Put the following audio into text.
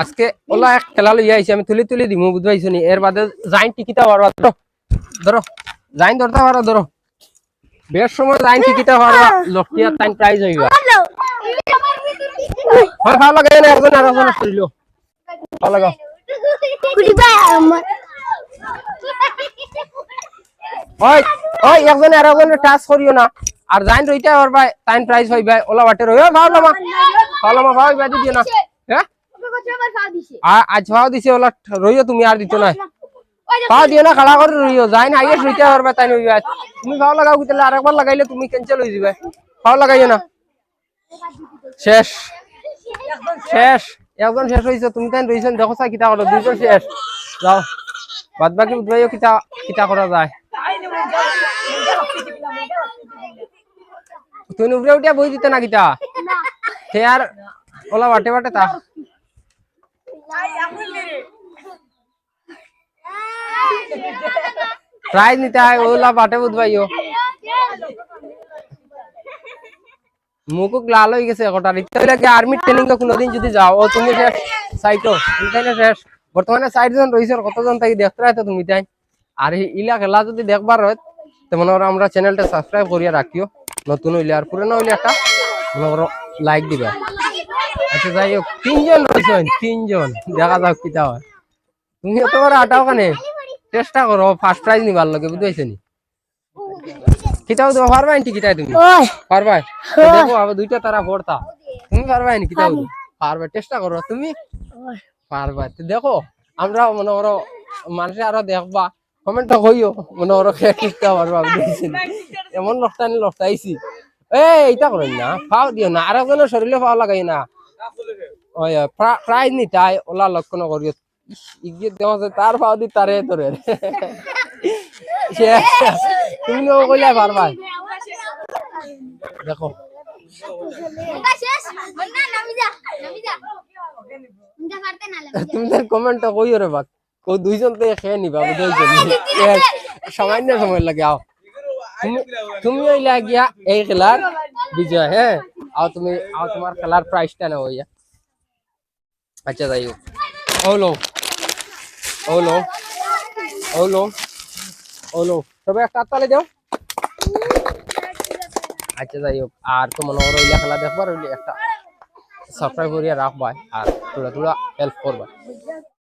আজকে ওলা এক খেলা লইয়া আইছি আমি তুলি তুলি দিমু বুঝবাইছো নি এর বাদে জাইন টিকিটা পারবা ধরো ধরো জাইন ধরতে পারো ধরো বেশ সময় জাইন টিকিটা পারবা লক্ষিয়া টাইম প্রাইজ হইবা হয় ভালো লাগে না একজন আর একজন করিলো ভালো লাগা ওই ওই একজন আর একজন টাচ করিও না আর জাইন রইতে পারবা টাইম প্রাইজ হইবা ওলা বাটে রইবা ভালো মা ভাই বাদি দিও না হ্যাঁ আজ ভাও দিছে ওলা রইও তুমি আর দিতে না ভাও দিও না খাড়া করে রইও জাইন আগে রইতে পারবা তাই হইবা তুমি ভাও লাগাও কিতলে আরেকবার লাগাইলে তুমি ক্যান্সেল হই যাবে ভাও লাগাইও না শেষ শেষ একজন শেষ হইছে তুমি তাই রইছেন দেখো সা কিটা করো দুইজন শেষ যাও বাদ বাকি উঠবাইও কিটা কিটা করা যায় তুমি উপরে উঠিয়া বই দিতে না কিটা সে আর ওলা বাটে বাটে তা প্রাইজ নিতে হয় ওলা বাটে বুঝবাইও মুকুক লাল হয়ে গেছে কটার ইত্যাদি আর্মি ট্রেনিং কোনোদিন যদি যাও ও তুমি শেষ সাইটো শেষ বর্তমানে 60 জন রয়েছে কতজন তাই দেখতে রাখতো তুমি তাই আর ইলা খেলা যদি দেখবার হয় তেমন আমরা চ্যানেলটা সাবস্ক্রাইব করিয়া রাখিও নতুন হইলে আর পুরনো হইলে একটা মনে করো লাইক দিবা আচ্ছা যাই হোক 3 জন রয়েছেন 3 জন দেখা যাক কিটা হয় তুমি এতবার আটাও কানে চেষ্টা করো ফার্স্ট প্রাইজ নিবার লগে বুঝাইছে নি কিটাও দেবো পারবা নি কিটাই তুমি পারবা দেখো আবার দুইটা তারা ভরতা তুমি পারবা নি কিটাও পারবা চেষ্টা করো তুমি পারবা দেখো আমরা মনে করো মানুষে আরো দেখবা কমেন্টটা কইও মনে করো খেতে পারবা বুঝাইছে নি এমন লড়তাইছি এইটা করেন না ফাও দিও না আর একজনের শরীরে ফাও লাগাই না ওই প্রাইজ নি তাই ওলা লক্ষণ করিও ইগিয়ে দেওয়া তার ফাও দি তারে ধরে তুমি কইলে পারবা দেখো তুমি কমেন্টটা কইও রে বাক ও দুইজন তো খেয়ে নিবা বুঝাইছো সামান্য সময় লাগে আও তুমি হইলা গিয়া এই খেলার বিজয় হ্যাঁ আর তুমি আর তোমার খেলার প্রাইজটা নাও হইয়া আচ্ছা যাই হোক ওলো ওলো ওলো ওলো তবে একটা তালে দাও আচ্ছা যাই হোক আর তো মনে করো ইয়া খেলা দেখবার হইলে একটা সাবস্ক্রাইব করিয়া রাখবা আর থোড়া থোড়া হেল্প করবা